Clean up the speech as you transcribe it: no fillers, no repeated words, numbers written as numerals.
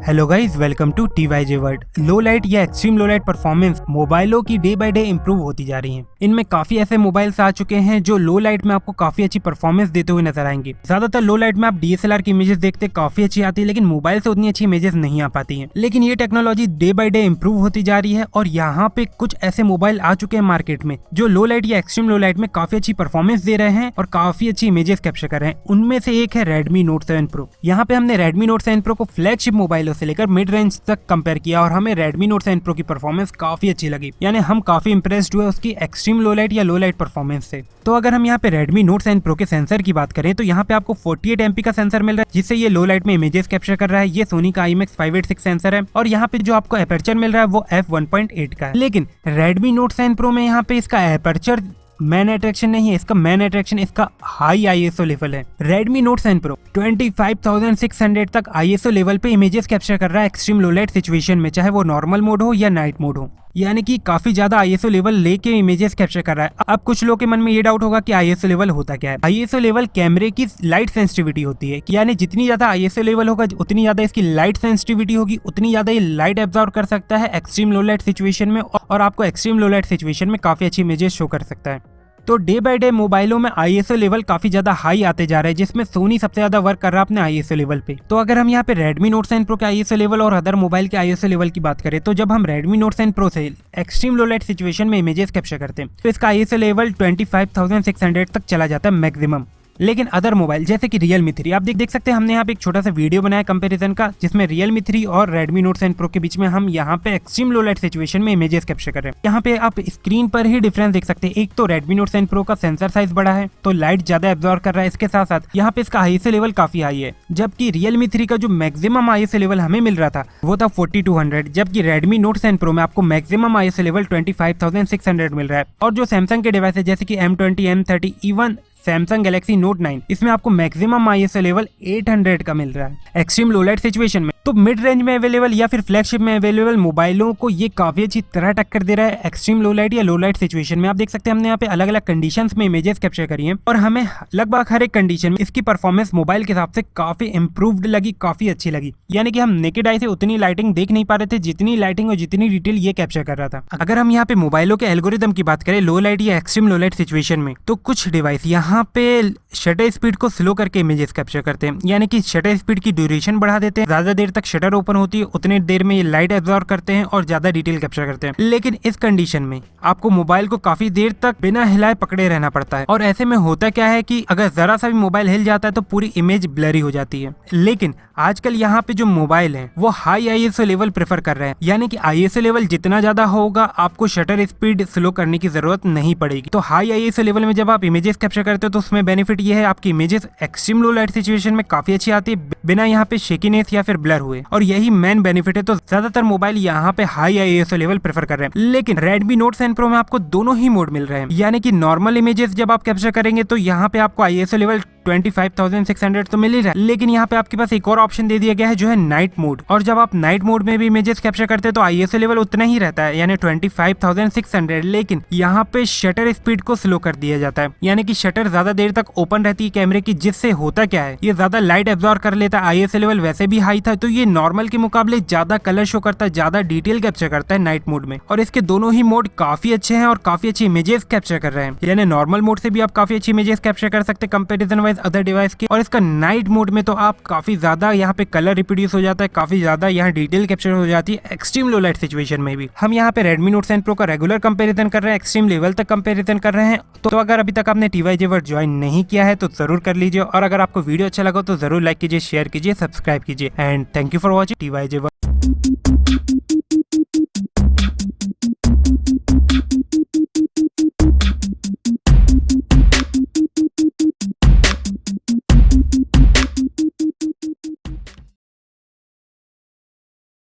Hello guys, welcome to TYJ world. Low light या extreme low light performance मोबाइलों की day by day improve होती जा रही हैं। इनमें काफी ऐसे मोबाइल्स आ चुके हैं जो लो लाइट में आपको काफी अच्छी परफॉर्मेंस देते हुए नजर आएंगे। ज्यादातर लो लाइट में आप DSLR की इमेजेस देखते काफी अच्छी आती है, लेकिन मोबाइल से उतनी अच्छी इमेजेस नहीं आ पाती है। लेकिन ये technology day by day improve होती जा रही है और यहाँ पे कुछ ऐसे मोबाइल आ चुके हैं मार्केट में जो लो लाइट या एक्सट्रीम लो लाइट में काफी अच्छी परफॉर्मेंस दे रहे हैं और काफी अच्छी इमेजेस कैप्चर कर रहे हैं। उनमें से एक है Redmi Note 7 Pro। यहाँ पे हमने Redmi Note 7 Pro को फ्लैगशिप मोबाइलों से लेकर मिड रेंज तक कंपेयर किया और हमें Redmi Note 7 Pro की परफॉर्मेंस काफी अच्छी लगी। यानी हम काफी इंप्रेस्ड हुए उसकी एक्सट्रीम लो लाइट या लो लाइट परफॉर्मेंस से। तो अगर हम यहाँ पे Redmi Note 7 Pro के सेंसर की बात करें तो यहाँ पे आपको 48 MP का सेंसर मिल रहा है, जिससे ये लो लाइट में इमेजेस कैप्चर कर रहा है। ये सोनी का IMX 586 सेंसर है और यहाँ पे जो आपको एपर्चर मिल रहा है वो f1.8 का है। लेकिन Redmi Note 7 Pro में यहाँ पे इसका एपर्चर मैन अट्रैक्शन नहीं है, इसका मैन अट्रैक्शन इसका हाई ISO लेवल है। Redmi Note 7 Pro 25,600 तक ISO लेवल पे इमेजेस कैप्चर कर रहा है एक्सट्रीम लो लाइट सिचुएशन में, चाहे वो नॉर्मल मोड हो या नाइट मोड हो। यानी कि काफी ज्यादा ISO लेवल लेके इमेजेस कैप्चर कर रहा है। अब कुछ लोगों के मन में ये डाउट होगा कि ISO लेवल होता क्या है। ISO लेवल कैमरे की लाइट सेंसिटिविटी होती है, यानी जितनी ज्यादा ISO लेवल होगा उतनी ज्यादा इसकी लाइट सेंसिटिविटी होगी, उतनी ज्यादा ये लाइट एब्जॉर्ब कर सकता है एक्सट्रीम लो लाइट सिचुएशन में और आपको एक्सट्रीम लो लाइट सिचुएशन में काफी अच्छी इमेजेस शो कर सकता है। तो डे बाय डे मोबाइलों में ISO लेवल काफी ज्यादा हाई आते जा रहे हैं, जिसमें सोनी सबसे ज्यादा वर्क कर रहा है अपने ISO लेवल पे। तो अगर हम यहाँ पे Redmi Note 7 Pro के ISO लेवल और अदर मोबाइल के ISO लेवल की बात करें तो जब हम Redmi Note 7 Pro से एक्सट्रीम लो लाइट सिचुएशन में इमेजेस कैप्चर करते हैं तो इसका ISO लेवल 25,600 तक चला जाता है मैक्सिमम। लेकिन अदर मोबाइल जैसे कि Realme 3 आप देख सकते हैं, हमने यहाँ पे एक छोटा सा वीडियो बनाया कंपैरिजन का, जिसमें Realme 3 और Redmi Note 7 Pro के बीच में हम यहाँ पे एक्सट्रीम लो लाइट सिचुएशन में इमेजेस कैप्चर कर रहे हैं। यहाँ पे आप स्क्रीन पर ही डिफरेंस देख सकते हैं। एक तो Redmi Note 7 Pro का सेंसर साइज बड़ा है तो लाइट ज्यादा एब्जॉर्ब कर रहा है, इसके साथ साथ यहाँ पे इसका ISO लेवल काफी हाई है। जबकि Realme 3 का जो मैक्सिमम ISO लेवल हमें मिल रहा था वो था 4200, जबकि Redmi Note 7 Pro में आपको मैक्सिमम ISO लेवल 25,600 मिल रहा है। और जो सैमसंग के डिवाइस है जैसे कि M20, M30, even Samsung Galaxy note 9, इसमें आपको मैक्सिमम ISO लेवल 800 का मिल रहा है एक्सट्रीम लो लाइट सिचुएशन में। तो मिड रेंज में अवेलेबल या फिर फ्लैगशिप में अवेलेबल मोबाइलों को ये काफी अच्छी तरह टक्कर दे रहा है एक्सट्रीम लो लाइट या लो लाइट सिचुएशन में। आप देख सकते हैं हमने यहाँ पे अलग अलग कंडीशंस में इमेजेस कैप्चर करी हैं और हमें लगभग हर एक कंडीशन में इसकी परफॉर्मेंस मोबाइल के हिसाब से काफी इंप्रूव्ड लगी, काफी अच्छी लगी। यानी कि हम नेकेड आई से उतनी लाइटिंग देख नहीं पा रहे थे जितनी लाइटिंग और जितनी डिटेल ये कैप्चर कर रहा था। अगर हम यहाँ पे मोबाइलों के एल्गोरिदम की बात करें लो लाइट या एक्सट्रीम लो लाइट सिचुएशन में, तो कुछ डिवाइस यहाँ पे शटर स्पीड को स्लो करके इमेजेस कैप्चर करते हैं, यानी कि शटर स्पीड की ड्यूरेशन बढ़ा देते हैं। ज्यादा देर तक शटर ओपन होती है उतने देर में ये लाइट एब्जॉर्ब करते हैं और ज्यादा डिटेल कैप्चर करते हैं। लेकिन इस कंडीशन में आपको मोबाइल को काफी देर तक बिना हिलाए पकड़े रहना पड़ता है और ऐसे में होता क्या है कि अगर जरा सा भी मोबाइल हिल जाता है तो पूरी इमेज ब्लरी हो जाती है। लेकिन आजकल यहाँ पे जो मोबाइल है वो हाई ISO लेवल प्रेफर कर रहे हैं, यानी कि ISO लेवल जितना ज्यादा होगा आपको शटर स्पीड स्लो करने की जरूरत नहीं पड़ेगी। तो हाई ISO लेवल में जब आप इमेजेस कैप्चर करते हो तो उसमें बेनिफिट ये है आपकी images extreme low light situation में काफी अच्छी आती है बिना यहाँ पे शेकीनेस या फिर ब्लर हुए, और यही मेन बेनिफिट है। तो ज्यादातर मोबाइल यहाँ पे हाई ISO लेवल प्रेफर कर रहे हैं। लेकिन Redmi Note 7 Pro में आपको दोनों ही मोड मिल रहे हैं, यानी कि नॉर्मल इमेजेस जब आप कैप्चर करेंगे तो यहाँ पे आपको ISO लेवल 25,600 तो मिल ही रहा है, लेकिन यहाँ पे आपके पास एक और ऑप्शन दे दिया गया है जो है नाइट मोड। और जब आप नाइट मोड में भी इमेजेस कैप्चर करते हैं तो ISO लेवल उतना ही रहता है, यानी 25,600, लेकिन यहाँ पे शटर स्पीड को स्लो कर दिया जाता है, यानी कि शटर ज्यादा देर तक ओपन रहती है कैमरे की, जिससे होता क्या है ये ज्यादा लाइट एब्जॉर्ब कर लेता है। ISO लेवल वैसे भी हाई था तो ये नॉर्मल के मुकाबले ज्यादा कलर शो करता है, ज्यादा डिटेल कैप्चर करता है नाइट मोड में। और इसके दोनों ही मोड काफी अच्छे हैं और काफी अच्छी इमेजेस कैप्चर कर रहे हैं, यानी नॉर्मल मोड से भी आप काफी अच्छी इमेजेस कैप्चर कर सकते हैं कंपेरिजन वाइज अदर डिवाइस के। और इसका नाइट मोड में तो आप काफी ज्यादा यहाँ पे कलर रिप्रोड्यूस हो जाता है, काफी ज्यादा यहाँ डिटेल कैप्चर हो जाती है एक्सट्रीम लो लाइट सिचुएशन में भी। हम यहाँ पे Redmi Note 7 Pro का रेगुलर कंपैरिजन कर रहे हैं, एक्सट्रीम लेवल तक कंपैरिजन कर रहे हैं। तो अगर अभी तक आपने TYJ वर्ल्ड ज्वाइन नहीं किया है तो जरूर कर लीजिए, और अगर आपको वीडियो अच्छा लगा तो जरूर लाइक कीजिए, शेयर कीजिए, सब्सक्राइब कीजिए। And thank you for watching TYJ world.